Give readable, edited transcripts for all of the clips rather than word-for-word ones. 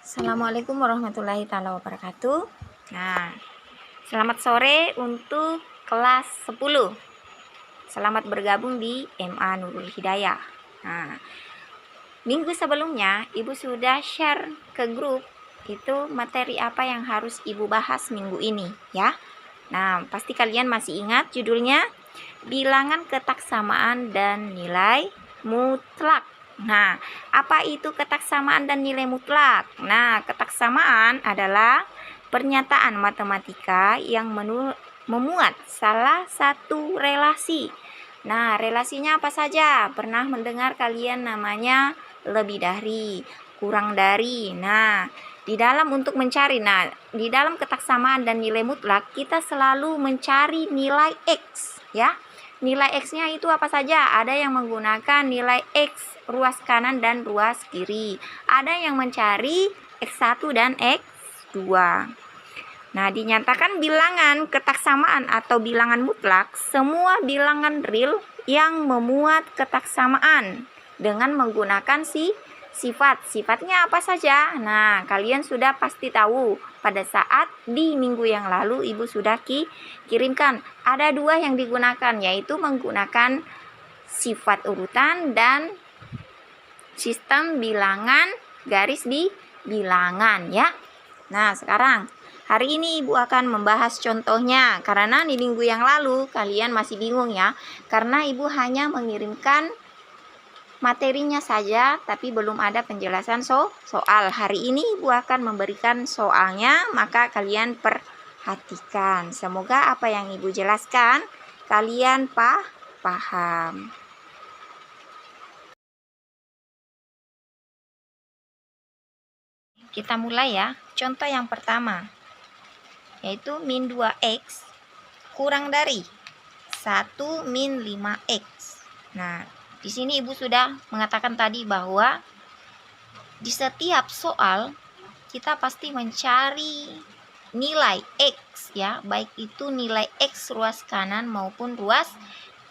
Assalamualaikum warahmatullahi wabarakatuh. Nah, selamat sore untuk kelas 10. Selamat bergabung di MA Nurul Hidayah. Nah, minggu sebelumnya Ibu sudah share ke grup itu materi apa yang harus Ibu bahas minggu ini ya. Nah, pasti kalian masih ingat judulnya bilangan ketaksamaan dan nilai mutlak. Nah, apa itu ketaksamaan dan nilai mutlak? Nah, ketaksamaan adalah pernyataan matematika yang memuat salah satu relasi. Nah, relasinya apa saja? Pernah mendengar kalian namanya lebih dari, kurang dari. Nah, di dalam di dalam ketaksamaan dan nilai mutlak, kita selalu mencari nilai X, ya. Nilai X-nya itu apa saja? Ada yang menggunakan nilai X ruas kanan dan ruas kiri. Ada yang mencari X1 dan X2. Nah, dinyatakan bilangan ketaksamaan atau bilangan mutlak semua bilangan real yang memuat ketaksamaan dengan menggunakan sifatnya apa saja. Nah, kalian sudah pasti tahu pada saat di minggu yang lalu Ibu sudah kirimkan. Ada dua yang digunakan, yaitu menggunakan sifat urutan dan sistem bilangan garis di bilangan ya. Nah, sekarang hari ini Ibu akan membahas contohnya, karena di minggu yang lalu kalian masih bingung ya, karena Ibu hanya mengirimkan materinya saja, tapi belum ada penjelasan soal. Hari ini Ibu akan memberikan soalnya, maka kalian perhatikan. Semoga apa yang Ibu jelaskan kalian paham. Kita mulai ya. Contoh yang pertama, yaitu min 2x kurang dari 1 min 5x. Nah, di sini Ibu sudah mengatakan tadi bahwa di setiap soal kita pasti mencari nilai X ya, baik itu nilai X ruas kanan maupun ruas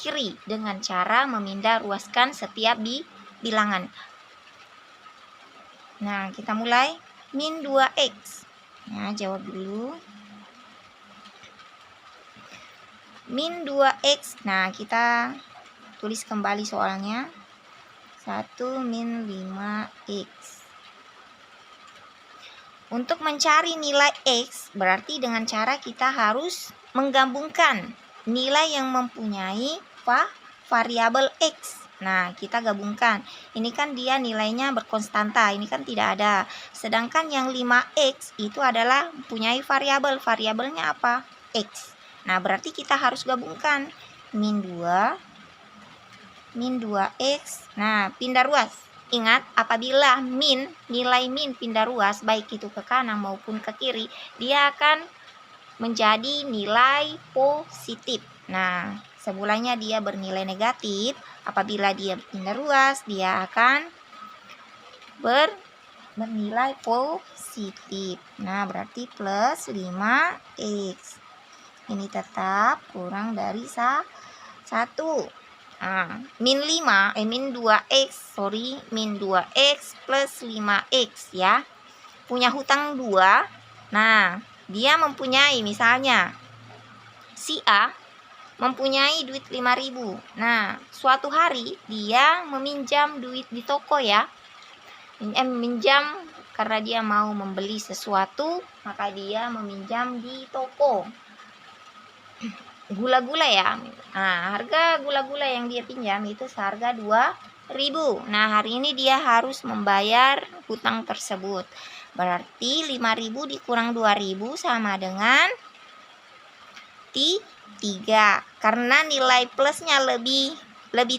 kiri dengan cara memindah ruaskan setiap bilangan. Nah, kita mulai min 2x. Nah, jawab dulu. Min 2x. Nah, kita tulis kembali soalnya. 1 min 5x. Untuk mencari nilai X, berarti dengan cara kita harus menggabungkan nilai yang mempunyai variabel X. Nah, kita gabungkan. Ini kan dia nilainya berkonstanta, ini kan tidak ada. Sedangkan yang 5x itu adalah mempunyai variabel. Variabelnya apa? X. Nah, berarti kita harus gabungkan min 2x. Nah, pindah ruas. Ingat, apabila nilai min pindah ruas, baik itu ke kanan maupun ke kiri, dia akan menjadi nilai positif. Nah, semulanya dia bernilai negatif. Apabila dia pindah ruas, dia akan bernilai positif. Nah, berarti plus 5x. Ini tetap kurang dari 1. Nah, min 2x plus 5x ya. Punya hutang 2. Nah, dia mempunyai, misalnya si A mempunyai duit 5.000. Nah, suatu hari dia meminjam duit di toko ya. Meminjam karena dia mau membeli sesuatu, maka dia meminjam di toko. Gula-gula ya. Nah, harga gula-gula yang dia pinjam itu seharga 2.000. Nah, hari ini dia harus membayar hutang tersebut. Berarti 5.000 dikurang 2.000 sama dengan 3. Karena nilai plusnya lebih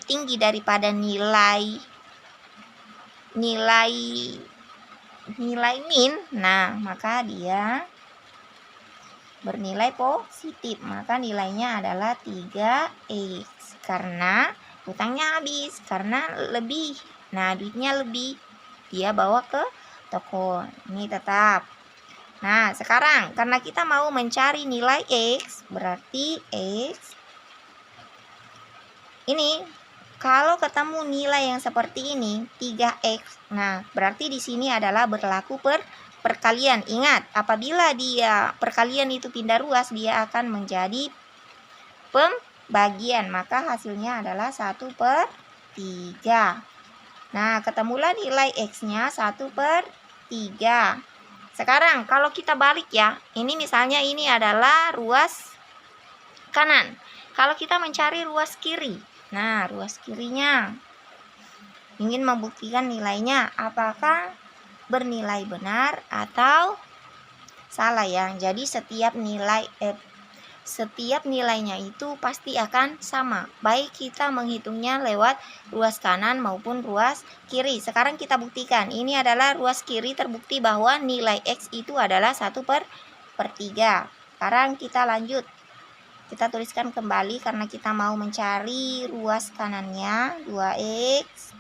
tinggi daripada nilai min. Nah, maka dia bernilai positif, maka nilainya adalah 3x karena hutangnya habis, karena lebih. Nah, duitnya lebih, dia bawa ke toko. Ini tetap. Nah, sekarang karena kita mau mencari nilai x, berarti x ini Kalau ketemu nilai yang seperti ini, 3x, nah berarti di sini adalah berlaku perkalian. Ingat, apabila dia perkalian itu pindah ruas, dia akan menjadi pembagian. Maka hasilnya adalah 1/3. Nah, ketemulah nilai x-nya 1/3. Sekarang kalau kita balik ya, ini misalnya ini adalah ruas kanan. Kalau kita mencari ruas kiri, nah ruas kirinya ingin membuktikan nilainya apakah bernilai benar atau salah ya. Jadi setiap nilainya itu pasti akan sama, baik kita menghitungnya lewat ruas kanan maupun ruas kiri. Sekarang kita buktikan, ini adalah ruas kiri, terbukti bahwa nilai x itu adalah 1/3. Sekarang kita lanjut, kita tuliskan kembali karena kita mau mencari ruas kanannya, 2x,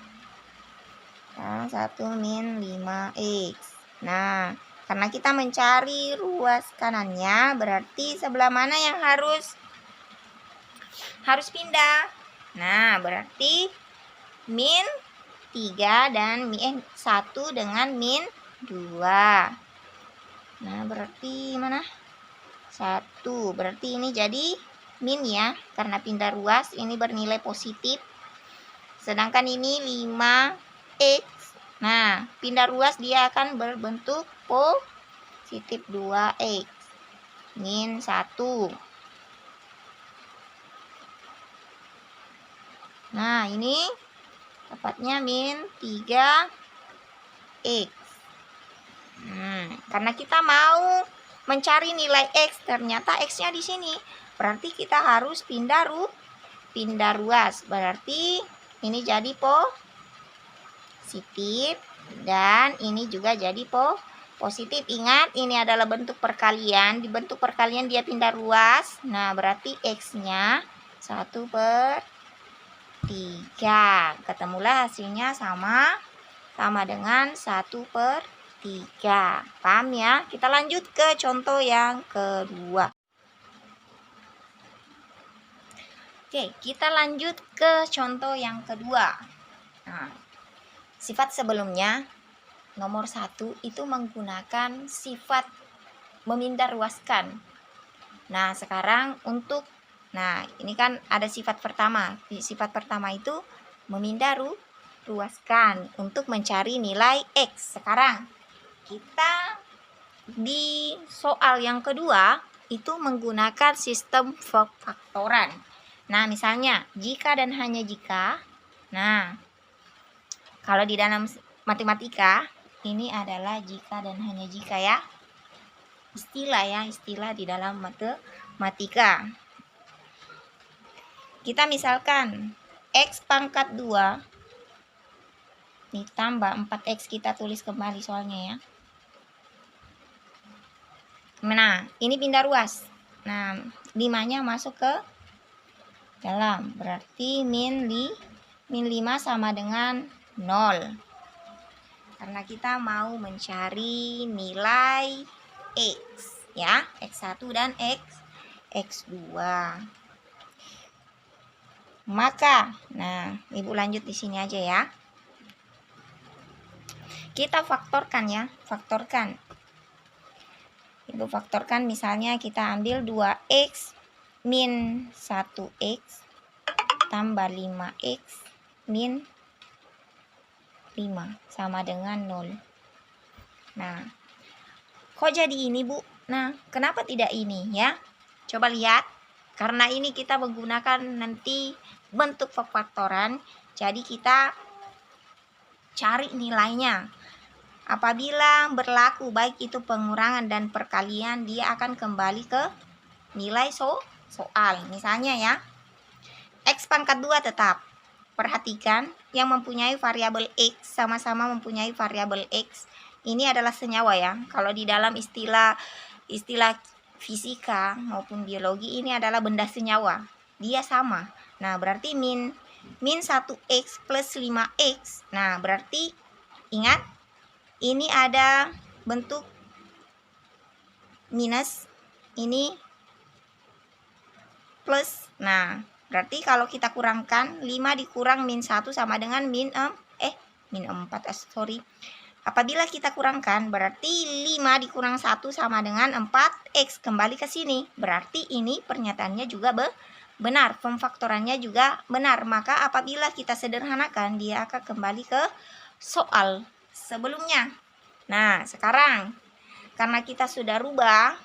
nah 1 min 5x. Nah, karena kita mencari ruas kanannya, berarti sebelah mana yang harus pindah? Nah, berarti min 3 dan min 1 dengan min 2. Nah, berarti mana? 1. Berarti ini jadi min ya, karena pindah ruas ini bernilai positif. Sedangkan ini 5x. Nah, pindah ruas dia akan berbentuk positif 2x min 1. Nah, ini dapatnya min 3x. Karena kita mau mencari nilai x, ternyata x-nya di sini. Berarti kita harus pindah ruas. Berarti ini jadi positif dan ini juga jadi positif. Ingat, ini adalah bentuk perkalian. Di bentuk perkalian dia pindah ruas. Nah, berarti x-nya 1/3. Ketemulah hasilnya sama dengan 1/3. Paham ya? Kita lanjut ke contoh yang kedua. Oke, kita lanjut ke contoh yang kedua. Nah, sifat sebelumnya nomor 1 itu menggunakan sifat memindah ruaskan. Nah, sekarang ini kan ada sifat pertama. Sifat pertama itu memindah ruaskan untuk mencari nilai x. Sekarang kita di soal yang kedua itu menggunakan sistem faktoran. Nah, misalnya jika dan hanya jika. Nah, kalau di dalam matematika ini adalah jika dan hanya jika ya. Istilah di dalam matematika. Kita misalkan x pangkat 2 ditambah 4x, kita tulis kembali soalnya ya. Nah, ini pindah ruas. Nah, 5-nya masuk ke dalam. Berarti min 5 sama dengan 0. Karena kita mau mencari nilai x ya, x1 dan x2. Maka, nah, Ibu lanjut di sini aja ya. Kita faktorkan ya, Ibu faktorkan, misalnya kita ambil 2x min 1x tambah 5x min 5 sama dengan 0. Nah, kok jadi ini, Bu? Nah, kenapa tidak ini ya? Coba lihat. Karena ini kita menggunakan nanti bentuk faktoran, jadi kita cari nilainya. Apabila berlaku baik itu pengurangan dan perkalian, dia akan kembali ke nilai soal. Misalnya ya, x pangkat 2 tetap. Perhatikan, yang mempunyai variabel x sama-sama mempunyai variabel x. Ini adalah senyawa ya. Kalau di dalam istilah fisika maupun biologi, ini adalah benda senyawa. Dia sama. Nah, berarti min 1x plus 5x. Nah, berarti ingat, ini ada bentuk minus, ini plus. Nah, Berarti kalau kita kurangkan 5 dikurang min 1 sama dengan min 4, sorry. Apabila kita kurangkan berarti 5 dikurang 1 sama dengan 4x. Kembali ke sini. Berarti ini pernyataannya juga benar. Pemfaktorannya juga benar. Maka apabila kita sederhanakan dia akan kembali ke soal sebelumnya. Nah, sekarang karena kita sudah rubah,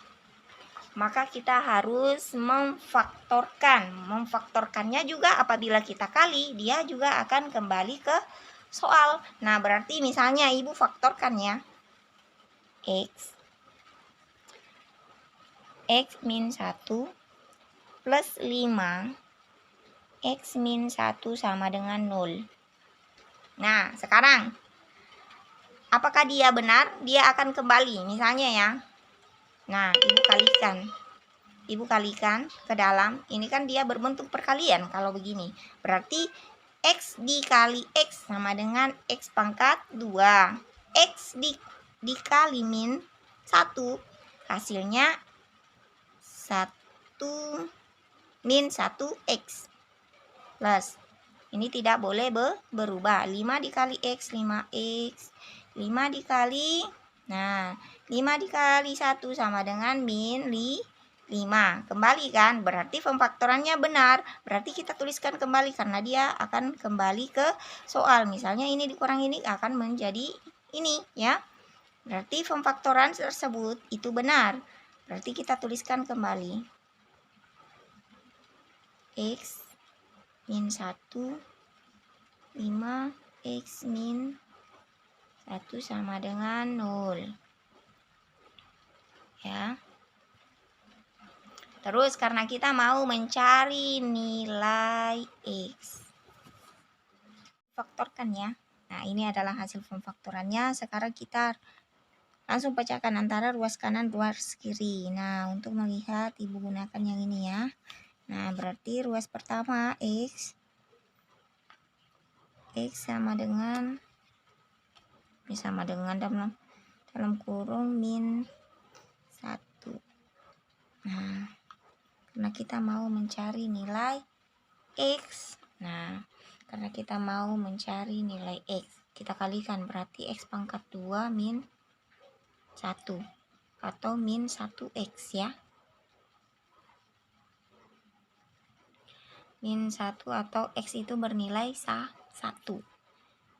maka kita harus memfaktorkan. Memfaktorkannya juga apabila kita kali, dia juga akan kembali ke soal. Nah, berarti misalnya ibu faktorkan ya. X min 1 plus 5 X min 1 sama dengan 0. Nah, sekarang apakah dia benar? Dia akan kembali misalnya ya. Nah, ibu kalikan ke dalam. Ini kan dia berbentuk perkalian kalau begini. Berarti X dikali X sama dengan X pangkat 2. X dikali min 1. Hasilnya 1 min 1X. Plus. Ini tidak boleh berubah. 5 dikali X, 5X. 5 dikali, nah 5 dikali 1 sama dengan min 5. Kembali kan, berarti pemfaktorannya benar. Berarti kita tuliskan kembali karena dia akan kembali ke soal. Misalnya ini dikurang ini akan menjadi ini ya. Berarti pemfaktoran tersebut itu benar. Berarti kita tuliskan kembali. X min 1, 5X min 1 sama dengan 0. Ya. Terus karena kita mau mencari nilai X. Faktorkan ya. Nah, ini adalah hasil pemfaktorannya. Sekarang kita langsung pecahkan antara ruas kanan ruas kiri. Nah, untuk melihat ibu gunakan yang ini ya. Nah, berarti ruas pertama X sama dengan dalam kurung min 1. Nah, karena kita mau mencari nilai X. Nah, karena kita mau mencari nilai X, kita kalikan berarti X pangkat 2 min 1 atau min 1X ya. Min 1 atau X itu bernilai 1.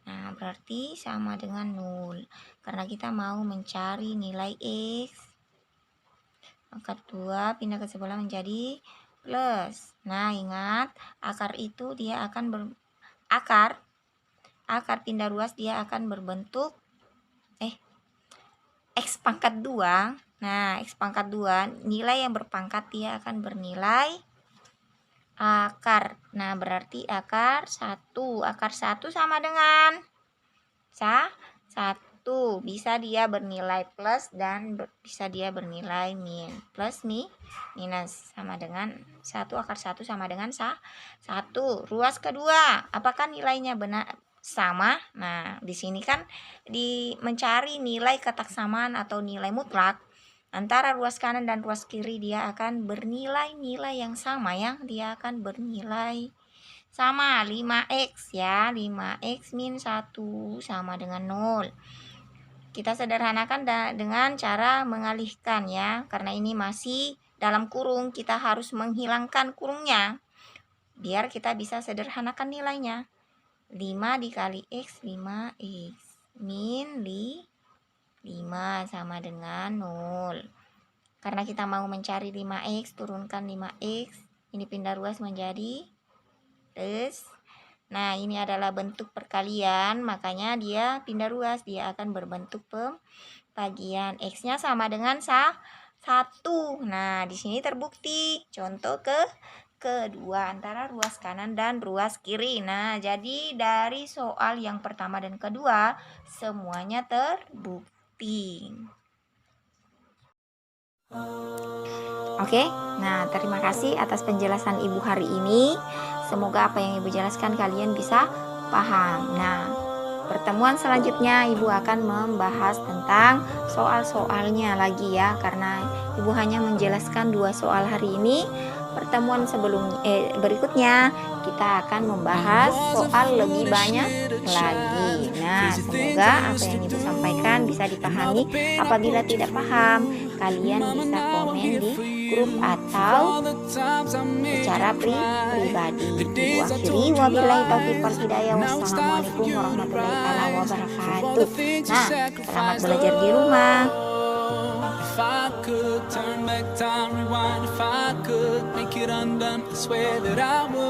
Nah, berarti sama dengan 0. Karena kita mau mencari nilai X, pangkat 2 pindah ke sebelah menjadi plus. Nah, ingat, akar itu dia akan akar pindah ruas dia akan berbentuk X pangkat 2. Nah, X pangkat 2, nilai yang berpangkat dia akan bernilai akar. Nah, berarti akar 1. Akar 1 sama dengan 1. Bisa dia bernilai plus dan bisa dia bernilai min. Plus minus sama dengan 1. Akar 1 sama dengan 1. Ruas kedua, apakah nilainya benar sama? Nah, di sini kan mencari nilai ketaksamaan atau nilai mutlak antara ruas kanan dan ruas kiri, dia akan bernilai nilai yang sama ya. Dia akan bernilai sama 5X ya. 5X min 1 sama dengan 0. Kita sederhanakan dengan cara mengalihkan ya. Karena ini masih dalam kurung, kita harus menghilangkan kurungnya biar kita bisa sederhanakan nilainya. 5 dikali X, 5X min 5 sama dengan 0. Karena kita mau mencari 5X, turunkan 5X. Ini pindah ruas menjadi plus. Nah, ini adalah bentuk perkalian, makanya dia pindah ruas. Dia akan berbentuk pembagian. X-nya sama dengan 1. Nah, di sini terbukti. Contoh kedua antara ruas kanan dan ruas kiri. Nah, jadi dari soal yang pertama dan kedua semuanya terbukti. Oke, nah terima kasih atas penjelasan Ibu hari ini. Semoga apa yang Ibu jelaskan kalian bisa paham. Nah, pertemuan selanjutnya Ibu akan membahas tentang soal-soalnya lagi ya. Karena Ibu hanya menjelaskan 2 soal hari ini. pertemuan berikutnya kita akan membahas soal lebih banyak lagi. Nah, semoga apa yang Ibu sampaikan bisa dipahami. Apabila tidak paham, kalian bisa komen di grup atau secara pribadi. Ibu akhiri, wabillahi taufiq wal hidayah. Wassalamualaikum warahmatullahi wabarakatuh. Nah, selamat belajar di rumah. If I could turn back time, rewind, if I could make it undone, I swear that I would.